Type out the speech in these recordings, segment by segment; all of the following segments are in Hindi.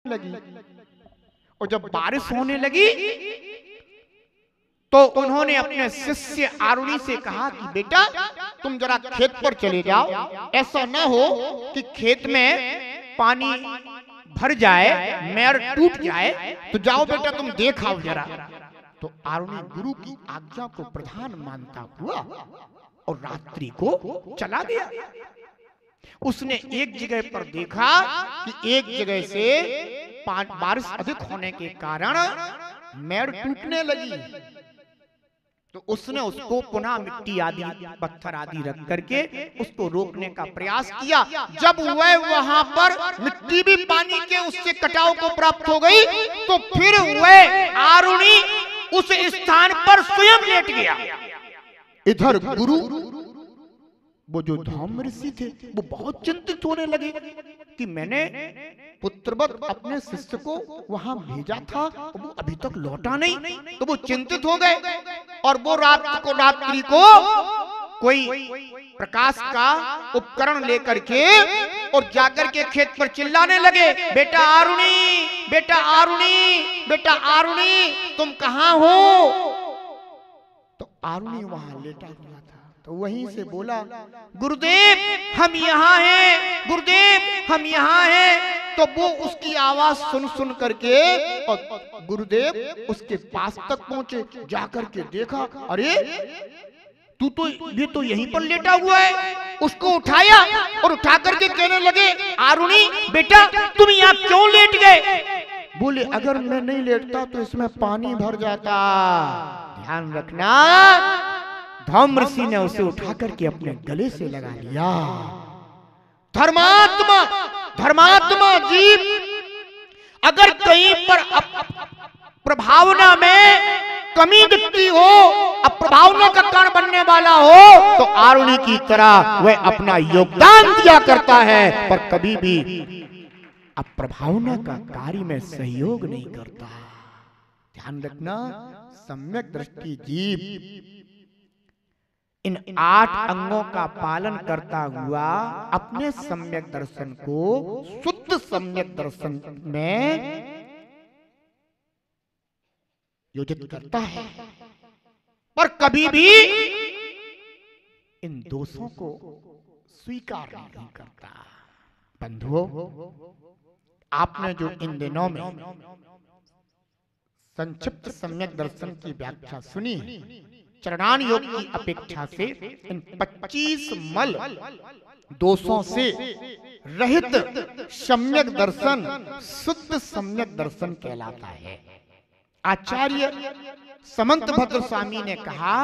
लगी। और जब बारिश होने लगी तो उन्होंने अपने शिष्य आरुणि से कहा कि बेटा तुम जरा खेत पर चले जाओ, ऐसा न हो कि खेत में पानी भर जाए, मेड़ टूट जाए, तो जाओ बेटा तुम देख आओ जरा। तो आरुणि गुरु की आज्ञा को प्रधान मानता हुआ और रात्रि को चला गया। उसने एक जगह पर देखा कि एक जगह से बारिश अधिक होने के कारण मेड़ टूटने लगी। तो उसने उसको पुनः मिट्टी आदि पत्थर आदि रख करके उसको रोकने का प्रयास किया। जब वह वहां पर मिट्टी भी पानी के उससे कटाव को प्राप्त हो गई तो फिर वह आरुणि उस स्थान पर स्वयं लेट गया। इधर गुरु वो जो धौम ऋषि थे वो बहुत चिंतित होने लगे कि मैंने पुत्रवत अपने शिष्य को वहां भेजा था और वो अभी तक लौटा नहीं। तो वो चिंतित हो गए और वो रात्रि को कोई प्रकाश का उपकरण लेकर के और जाकर के खेत पर चिल्लाने लगे, बेटा आरुणि, बेटा आरुणि, बेटा आरुणि, तुम कहां हो? तो आरुणि वहां लेटा हुआ था। तो वहीं से बोला, गुरुदेव हम यहाँ हैं, गुरुदेव हम यहाँ हैं। तो वो उसकी आवाज सुन करके और गुरुदेव उसके पास तक पहुंचे, जाकर के देखा, अरे तू तो ये तो यहीं पर लेटा हुआ है। उसको उठाया और उठा करके कहने लगे, आरुणि बेटा तुम यहाँ क्यों लेट गए? बोले अगर मैं नहीं लेटता तो इसमें पानी भर जाता। ध्यान रखना, धौम ऋषि ने उसे उठा करके अपने गले से लगा लिया। धर्मात्मा, धर्मात्मा जीव अगर कहीं पर प्रभावना में कमी दिखती हो, अप्रभावना का कारण बनने वाला हो, तो आरुणि की तरह वह अपना योगदान दिया करता है, पर कभी भी अप्रभावना का कार्य में सहयोग नहीं करता। ध्यान रखना, सम्यक दृष्टि जीव इन 8 अंगों का पालन करता हुआ अपने सम्यक दर्शन को शुद्ध सम्यक दर्शन में योजित करता है, पर कभी भी इन दोषों को स्वीकार नहीं करता। बंधुओं, आपने जो इन दिनों में संक्षिप्त सम्यक दर्शन की व्याख्या सुनी, चरणान योग की अपेक्षा से इन 25 मल दोषों से रहित सम्यक दर्शन शुद्ध सम्यक दर्शन कहलाता है। आचार्य समंत भद्र स्वामी ने कहा,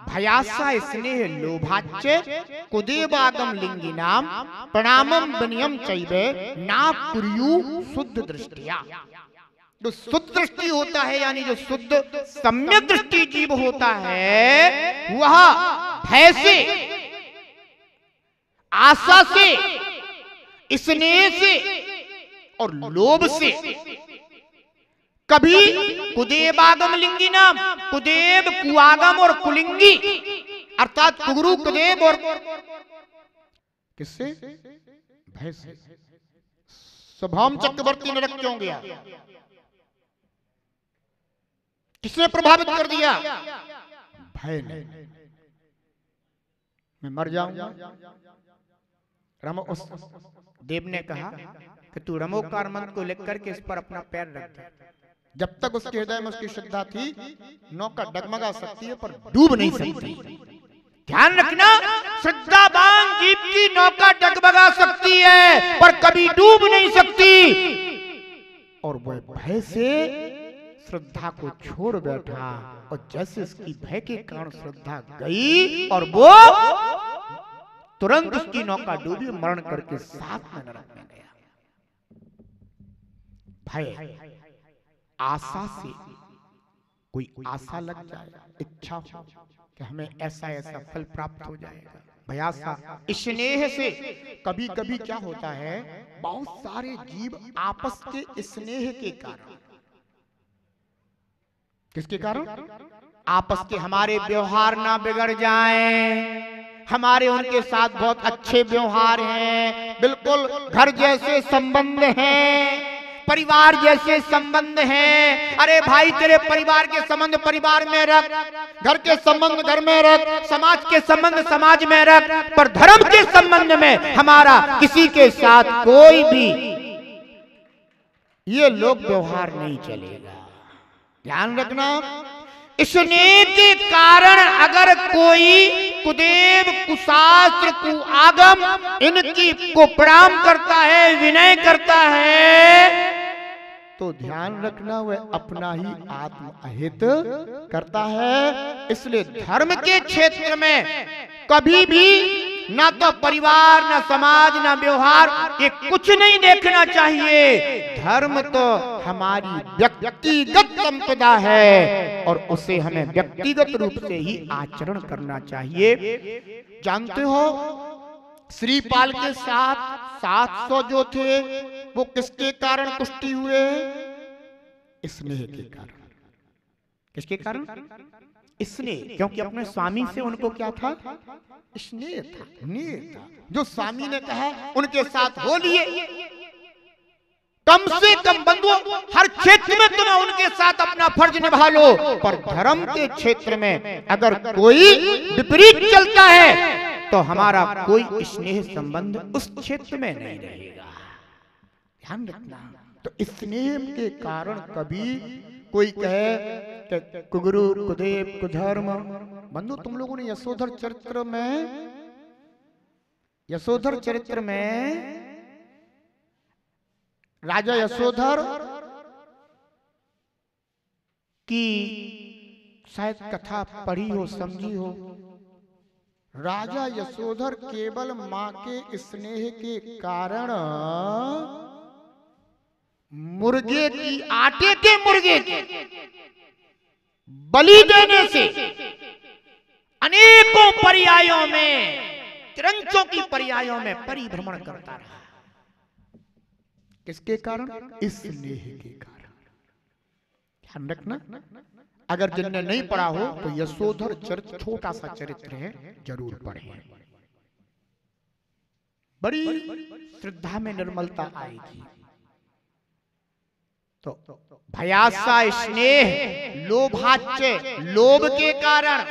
भयासा स्नेह लोभाच्य कुदेवागम लिंगिनाम प्रणामम विनयम चैवे ना कुर्यु शुद्ध दृष्टिया। जो शुद्ध दृष्टि होता है, यानी जो शुद्ध सम्यक दृष्टि जीव होता है, वह भय से, आशा से, स्नेह से और लोभ से कभी कुदेवागम लिंगी नाम, कुदेव कुआगम और कुलिंगी अर्थात कुगुरु कुदेव और किससे? भय से। स्वभाव चक्रवर्ती नरक क्यों गया? किसने प्रभावित कर दिया? भय ने। मैं मर जाऊंगा। रमो उस देव ने कहा कि तू रमोकार मंत्र को लेकर के इस पर अपना पैर रख दे। जब तक उसके हृदय में उसकी श्रद्धा थी, नौका डगमगा सकती है पर डूब नहीं सकती। ध्यान रखना, श्रद्धावान जीव की नौका डगमगा सकती है पर कभी डूब नहीं सकती। और वह भय से श्रद्धा को छोड़ बैठा, और जैसे उसकी भय के कारण श्रद्धा गई और वो तुरंत उसकी नौका डूबी, मरण करके साथ में नरक में गया। भय, आशा से कोई आशा लग जाए, इच्छा हो कि हमें ऐसा ऐसा फल प्राप्त हो जाएगा, भयासा। स्नेह से कभी कभी क्या होता है, बहुत सारे जीव आपस के स्नेह के कारण, किसके कारण? आपस के, हमारे व्यवहार ना बिगड़ जाएं, हमारे उनके साथ बहुत अच्छे व्यवहार हैं, बिल्कुल घर जैसे संबंध हैं, परिवार जैसे संबंध हैं। अरे भाई तेरे परिवार के संबंध परिवार में रख, घर के संबंध घर में रख, समाज के संबंध समाज में रख, पर धर्म के संबंध में हमारा किसी के साथ कोई भी ये लोक व्यवहार नहीं चलेगा। ध्यान रखना, स्नेह के कारण अगर कोई कुदेव कुशास्त्र कुआगम इनकी को प्रणाम करता है, विनय करता है, तो ध्यान रखना वह अपना ही आत्म अहित करता है। इसलिए धर्म के क्षेत्र में कभी भी ना तो परिवार ना समाज ना व्यवहार ये कुछ नहीं देखना चाहिए। धर्म तो हमारी व्यक्तिगत संपदा है और उसे हमें व्यक्तिगत रूप से ही आचरण करना चाहिए। जानते हो श्रीपाल के साथ 700 जो थे वो किसके कारण कुश्ती हुए? स्नेह के कारण। किसके कारण? स्नेह, क्योंकि अपने स्वामी से उनको क्या था? स्नेह था, स्नेह था। जो स्वामी ने कहा उनके साथ हो लिए, कम से कम बंधुओं हर क्षेत्र में तुम उनके साथ अपना फर्ज निभा लो, पर धर्म के क्षेत्र में अगर कोई विपरीत चलता है तो हमारा कोई स्नेह संबंध उस क्षेत्र में नहीं रहेगा। ध्यान रखना। तो स्नेह के कारण कभी कोई कहे कुगुरु कुदेव कुधर्म। बंधु तुम लोगों ने यशोधर चरित्र में राजा यशोधर की शायद कथा पढ़ी हो, समझी हो। राजा यशोधर केवल मां के स्नेह के कारण मुर्गे की आटे के मुर्गे की बलि देने से अनेकों पर्यायों में, तिरंचों की पर्यायों में परिभ्रमण करता रहा। किसके कारण? स्नेह के कारण। ध्यान रखना, अगर जिनने नहीं पढ़ा हो तो यशोधर चरित्र छोटा सा चरित्र है, जरूर पढ़ें। बड़ी श्रद्धा में निर्मलता आएगी। तो भयासा स्नेह लोभाच्य, लोभ के कारण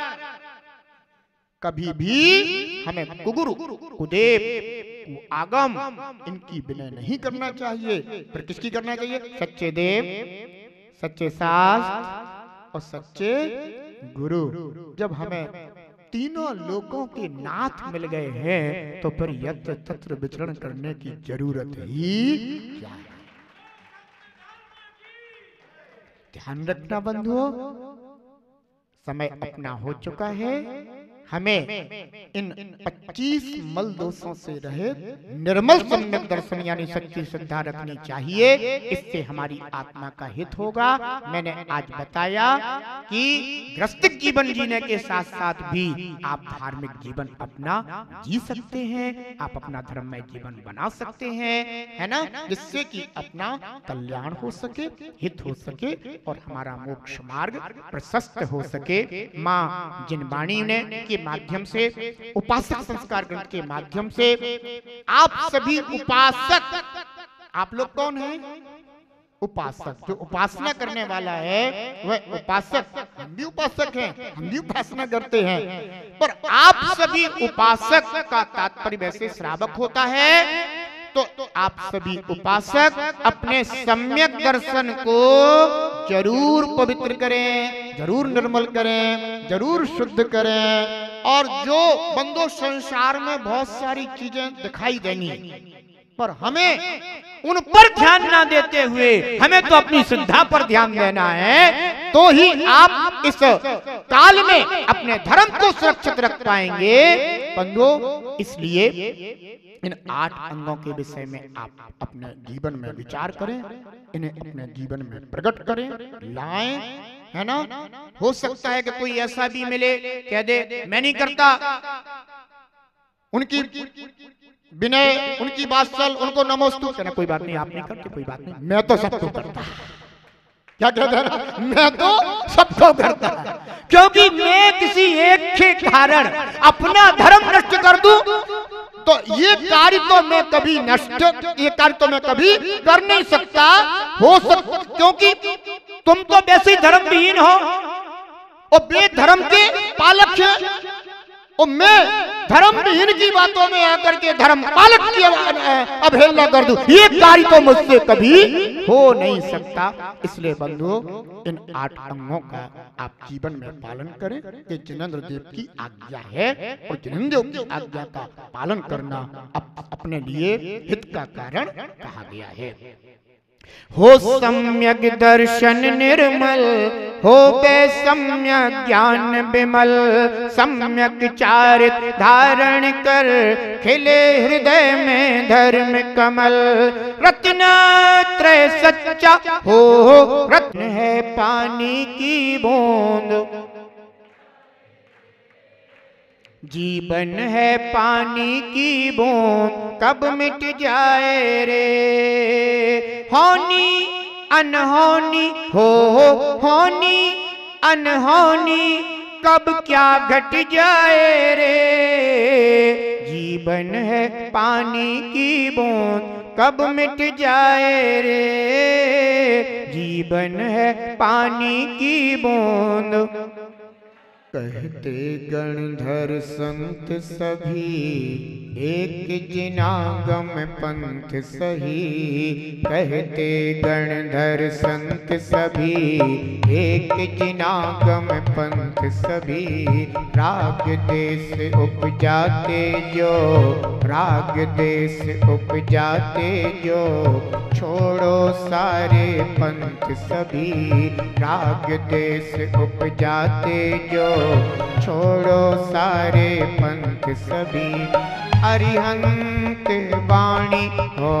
कभी भी हमें कुगुरु कुदेव कुआगम इनकी विनय नहीं करना चाहिए। पर किसकी करना चाहिए? सच्चे देव, सच्चे शास्त्र और सच्चे गुरु। जब हमें तीनों लोकों के नाथ मिल गए हैं तो फिर यत्र तत्र विचरण करने की जरूरत ही क्या है? ध्यान रखना बंधुओं, समय अपना हो चुका है। हमें इन 25 मल दोषों से रहित निर्मल सम्यक दर्शन यानी सच्ची श्रद्धा रखनी चाहिए। इससे हमारी आत्मा का हित होगा। मैंने आज बताया कि गृहस्थिक जीवन जीने के साथ साथ भी आप धार्मिक जीवन अपना जी सकते हैं, आप अपना धर्ममय जीवन बना सकते हैं, है ना, जिससे कि अपना कल्याण हो सके, हित हो सके और हमारा मोक्ष मार्ग प्रशस्त हो सके। माँ जिनवाणी ने के माध्यम से, उपासक संस्कार ग्रंथ के माध्यम से आप सभी उपासक, आप लोग कौन हैं? उपासक। जो उपासना करने वाला है वह उपासक। हम भी उपासक हैं, हम भी उपासना करते हैं, पर आप सभी उपासक का तात्पर्य वैसे श्रावक होता है। तो आप सभी उपासक अपने सम्यक दर्शन को जरूर पवित्र करें, जरूर निर्मल करें, जरूर शुद्ध करें। और जो बंदो संसार में बहुत सारी चीजें दिखाई देंगी, पर हमें उन पर ध्यान ना देते हुए हमें तो अपनी श्रद्धा पर ध्यान देना है, तो ही आप इस काल में अपने धर्म को सुरक्षित रख पाएंगे। बंधुओं, इसलिए इन 8 अंगों के विषय में आप अपने जीवन में विचार करें, इन्हें अपने जीवन में प्रकट करें, लाएं, है ना। हो सकता है कि कोई ऐसा भी मिले कह दे मैं नहीं करता, उनकी विनय, उनकी बात चल, उनको नमोस्तु, कहना कोई बात नहीं, आप नहीं करते कोई बात नहीं, मैं तो सबको करता। क्या कहता है? मैं तो सबको करता, क्योंकि मैं किसी एक के कारण अपना धर्म नष्ट कर दूं तो ये कार्य तो मैं कभी नष्ट, ये कार्य तो मैं कभी कर नहीं सकता, क्योंकि तुम तो वैसे धर्म विहीन हो और बेधर्म के पालक हैं, और मैं धर्म विहीन की बातों में आकर के धर्म पालक की अवहेलना कर दूं, ये कार्य तो मुझसे कभी हो नहीं सकता। इसलिए बंधुओं, इन 8 अंगों का आप जीवन में पालन करें, ये जिनेंद्र देव की आज्ञा है, और जिनेंद्र देव की आज्ञा का पालन करना अपने लिए हित का कारण कहा गया है। हो सम्यक दर्शन निर्मल, हो बे सम्यक ज्ञान विमल, सम्यक चारित धारण कर, खिले हृदय में धर्म कमल। रत्न त्रय सच्चा हो, रत्न है पानी की बूंद, जीवन है पानी की बूंद, कब मिट जाए रे। होनी अनहोनी हो, होनी अनहोनी कब क्या घट जाए रे। जीवन है पानी की बूंद, कब मिट जाए रे। जीवन है पानी की बूंद। कहते गणधर संत सभी, एक जिनागम पंथ सही। कहते गणधर संत सभी, एक जिनागम पंथ सभी। राग देश उपजाते जो, राग देश उपजाते जो, छोड़ो सारे पंथ सभी। राग देश उपजाते जो, छोड़ो सारे पंथ सभी। अरिहंत वाणी हो,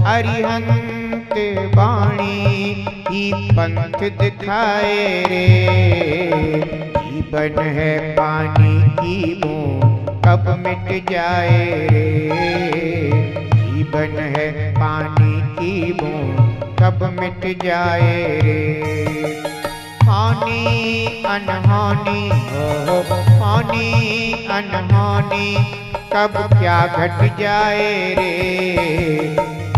अरिहंत वाणी ही पंथ दिखाए रे। जीवन है पानी की बूंद, कब मिट जाए रे। जीवन है पानी की बूंद, कब मिट जाए रे। हानि अनहानि हो, हानि अनहानि कब क्या घट जाए रे।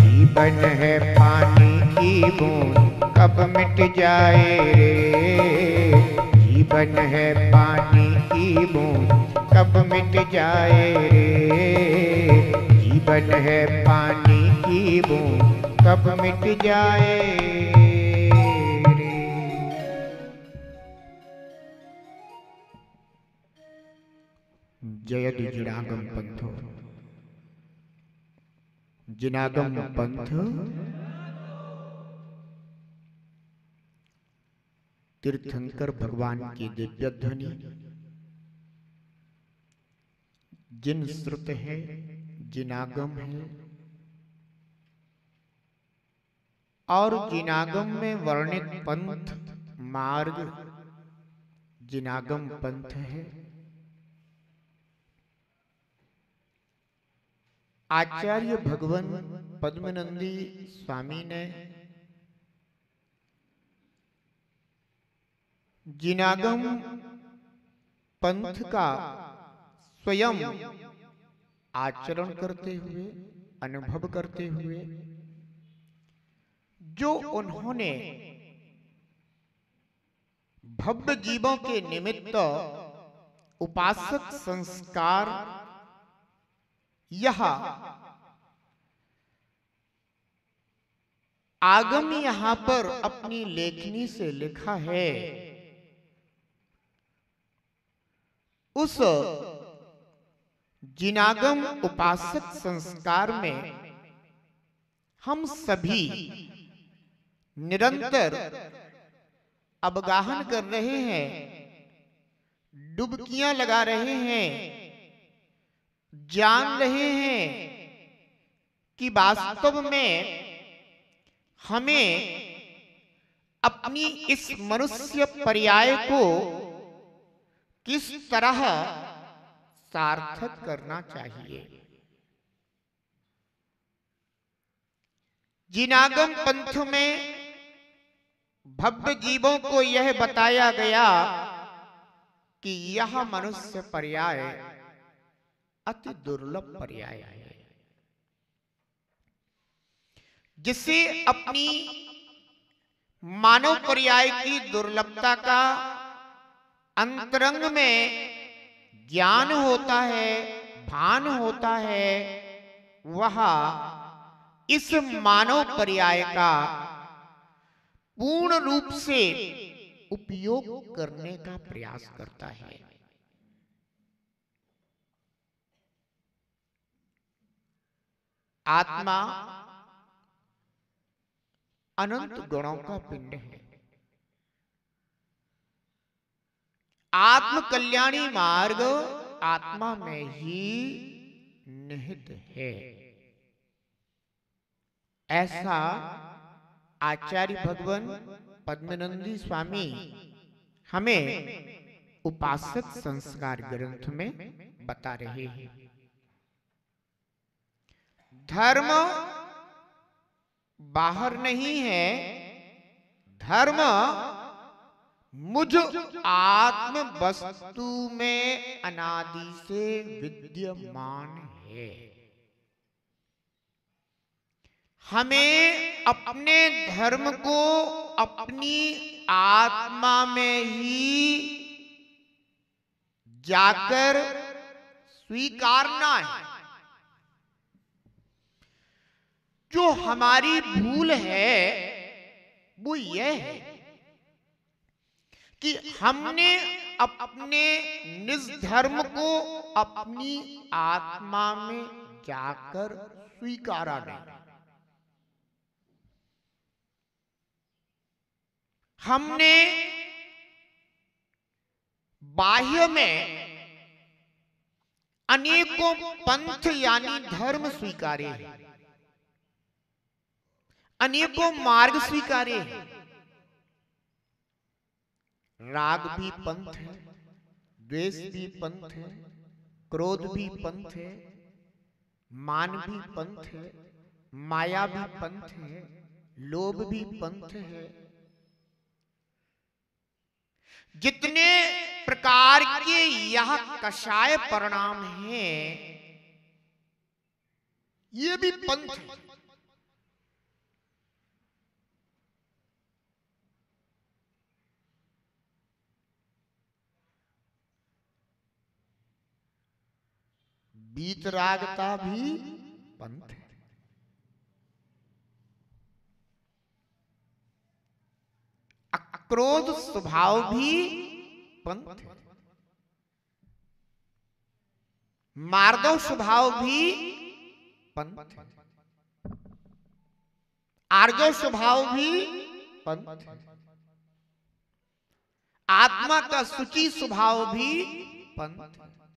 जीवन है पानी की बूंद, कब मिट जाए रे। जीवन है पानी की बूंद, कब मिट जाए रे। जीवन है पानी की बूंद, कब मिट जाए। जयति जिनागम पंथ, जिनागम पंथ तीर्थंकर भगवान की दिव्य ध्वनि। जिन श्रुत है, जिनागम है, और जिनागम में वर्णित पंथ मार्ग जिनागम पंथ है। आचार्य भगवान पद्मनंदी स्वामी ने जिनागम पंथ का स्वयं आचरण करते हुए, अनुभव करते हुए, जो उन्होंने भव्य जीवों के निमित्त उपासक संस्कार यह आगम यहां पर अपनी लेखनी से लिखा है, उस जिनागम उपासक संस्कार में हम सभी निरंतर अवगाहन कर रहे हैं, डुबकियां लगा रहे हैं, जान रहे हैं कि वास्तव में हमें अपनी इस मनुष्य पर्याय को किस तरह सार्थक करना चाहिए। जिनागम पंथ में भव्य जीवों को यह बताया गया कि यह मनुष्य पर्याय अति दुर्लभ पर्याय है, जिससे अपनी मानव पर्याय की दुर्लभता का अंतरंग में ज्ञान होता है, भान होता है, वह इस मानव पर्याय का पूर्ण रूप से उपयोग करने का प्रयास करता है। आत्मा अनंत गुणों का पिंड है। आत्म कल्याणी मार्ग आत्मा में ही निहित है। ऐसा आचार्य भगवान पद्मनंदी स्वामी हमें उपासक संस्कार ग्रंथ में बता रहे हैं। धर्म बाहर नहीं है, धर्म मुझ आत्म वस्तु में अनादि से विद्यमान है। हमें अपने धर्म को अपनी आत्मा में ही जाकर स्वीकारना है। जो हमारी भूल है वो यह है कि हमने अपने निज धर्म को अपनी आत्मा में जाकर स्वीकारा नहीं। हमने बाह्य में अनेकों पंथ यानी धर्म स्वीकारे हैं, अनेकों मार्ग स्वीकारे हैं। राग भी पंथ है, द्वेष भी पंथ है, क्रोध भी पंथ है, मान भी पंथ है, माया भी पंथ है, लोभ भी पंथ है। जितने प्रकार के यह कषाय परिणाम हैं, ये भी पंथ है। वीतरागता भी पंथ है, अक्रोध स्वभाव भी पंथ है, मार्दव स्वभाव भी पंथ है, आर्जव स्वभाव भी पंथ है, आत्मा का शुचि स्वभाव भी पंथ है।